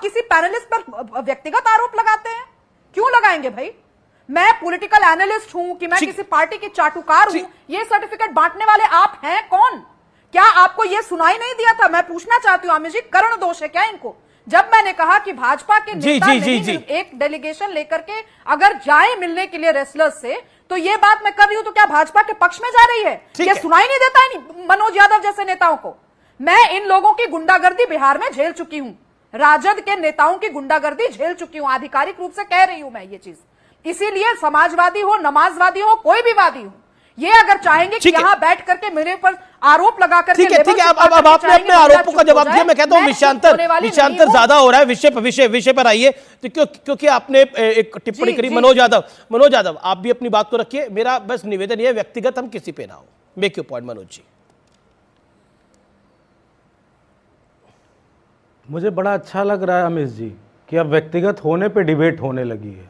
किसी पैनलिस्ट पर व्यक्तिगत आरोप लगाते हैं? क्यों लगाएंगे भाई? मैं पॉलिटिकल एनालिस्ट हूं कि मैं किसी पार्टी की चाटुकार हूं, ये सर्टिफिकेट बांटने वाले आप हैं कौन? क्या आपको ये सुनाई नहीं दिया था? मैं पूछना चाहती हूं आमिर जी, कर्ण दोष है क्या इनको? जब मैंने कहा कि भाजपा के नेता एक डेलीगेशन लेकर के अगर जाए मिलने के लिए रेसलर्स से, तो ये बात मैं कर रही हूं, तो क्या भाजपा के पक्ष में जा रही है? ये सुनाई नहीं देता है मनोज यादव जैसे नेताओं को? मैं इन लोगों की गुंडागर्दी बिहार में झेल चुकी हूं, राजद के नेताओं की गुंडागर्दी झेल चुकी हूं, आधिकारिक रूप से कह रही हूं मैं ये चीज। इसीलिए समाजवादी हो, नमाजवादी हो, कोई भी वादी हो, ये अगर चाहेंगे कि यहाँ बैठ करके मेरे पर आरोप लगा करके, ठीक है, अब आपने अपने आरोपों का जवाब दिया। मैं कहता हूं विषयांतर ज्यादा हो रहा है, विषय पर आइए, तो क्योंकि आपने एक टिप्पणी करी। मनोज यादव आप भी अपनी बात को रखिए। मेरा बस निवेदन ये, व्यक्तिगत हम किसी पे ना हो। मेक योर पॉइंट मनोज जी। मुझे बड़ा अच्छा लग रहा है अमित जी कि अब व्यक्तिगत होने पे डिबेट होने लगी है,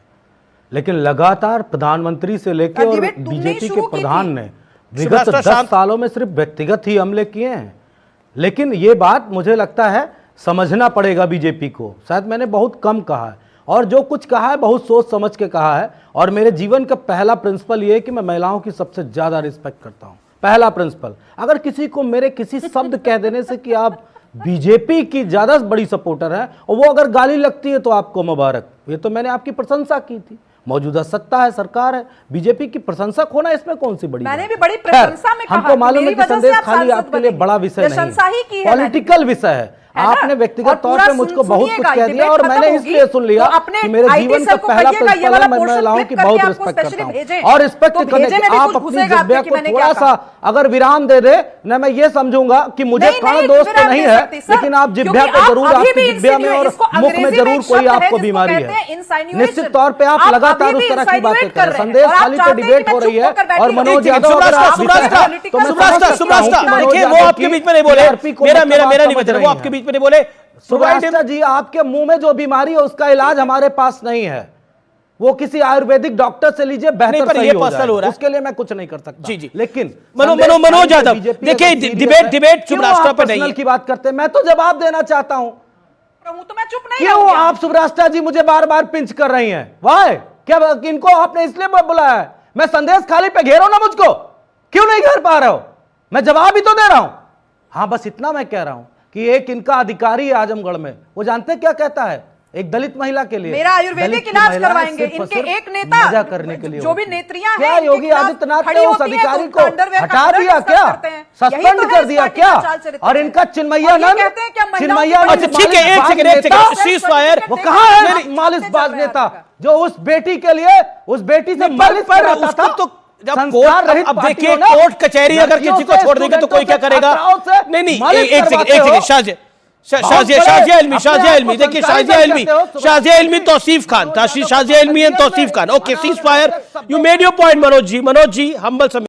लेकिन लगातार प्रधानमंत्री से लेकर और बीजेपी के प्रधान ने विगत 10 सालों में सिर्फ व्यक्तिगत ही हमले किए हैं। लेकिन ये बात मुझे लगता है समझना पड़ेगा बीजेपी को। शायद मैंने बहुत कम कहा है, और जो कुछ कहा है बहुत सोच समझ के कहा है। और मेरे जीवन का पहला प्रिंसिपल ये है कि मैं महिलाओं की सबसे ज्यादा रिस्पेक्ट करता हूँ। पहला प्रिंसिपल, अगर किसी को मेरे किसी शब्द कह देने से कि आप बीजेपी की ज्यादा बड़ी सपोर्टर है और वो अगर गाली लगती है तो आपको मुबारक, ये तो मैंने आपकी प्रशंसा की थी। मौजूदा सत्ता है, सरकार है, बीजेपी की प्रशंसक होना इसमें कौन सी बड़ी? मैंने भी बड़ी प्रशंसा में कहा, हमको मालूम है कि संदेश खाली आपके लिए बड़ा विषय नहीं है, पॉलिटिकल विषय है। आपने व्यक्तिगत तौर पे मुझको बहुत कुछ कह दिया और मैंने इसलिए सुन लिया कि मेरे जीवन का पहला प्रिंसिपल है, मैं महिलाओं की बहुत रिस्पेक्ट करता हूँ। और रिस्पेक्ट करने के आप अपनी जिब्या को थोड़ा सा अगर विराम दे दे ना, मैं ये समझूंगा कि मुझे कर्ण दोष तो नहीं है, लेकिन आप जिब्या पे जरूर, आपकी जिब्या में और मुख में जरूर कोई आपको बीमारी है। निश्चित तौर पे आप लगातार उस तरह की बातें कर रहे हैं। संदेश खाली पे डिबेट हो रही है और मनोज यादव वो आपके बीच में नहीं बोले, मेरा निवेदन, वो आपके बीच में नहीं बोले। सुब्राष्टा जी, आपके मुंह में जो बीमारी है उसका इलाज हमारे पास नहीं है, वो किसी आयुर्वेदिक डॉक्टर से लीजिए, बेहतर सही हो जाए। उसके लिए मैं कुछ नहीं कर सकता। जी। लेकिन मनोज यादव, देखिए डिबेट सुब्राष्टा पर नहीं की बात करते हैं, मैं तो जवाब देना चाहता हूं, तो मैं चुप नहीं। क्यों आप सुब्राष्टा जी मुझे बार बार पिंच कर रही हैं? वाह, क्या इनको आपने इसलिए बुलाया है? मैं संदेश खाली पे घेरो ना मुझको, क्यों नहीं घेर पा रहे हो? मैं जवाब ही तो दे रहा हूं। हाँ, बस इतना मैं कह रहा हूं कि एक इनका अधिकारी है आजमगढ़ में, वो जानते क्या कहता है एक दलित महिला के लिए? मेरा आयुर्वेदिक इलाज करवाएंगे। इनके एक नेता मजा करने के लिए जो भी नेत्रियां क्या योगी आदित्यनाथ ने उस अधिकारी को हटा दिया क्या, सस्पेंड कर दिया क्या? और इनका चिन्मैया अच्छा ठीक है, एक सेकंड, शीश फायर, वो कहाँ है मालिशबाज नेता जो उस बेटी के लिए, उस बेटी से मालिश कर रहा था? तो अब देखिए, कोर्ट कचहरी अगर किसी को छोड़ देंगे तो कोई क्या करेगा? नहीं, एक सेकंड, शाजिया इल्मी, देखिए शाजिया इल्मी Tausif Khan, Shazia Ilmi and Tauseef Khan. Okay, ceasefire, you made your point Manoj ji, humble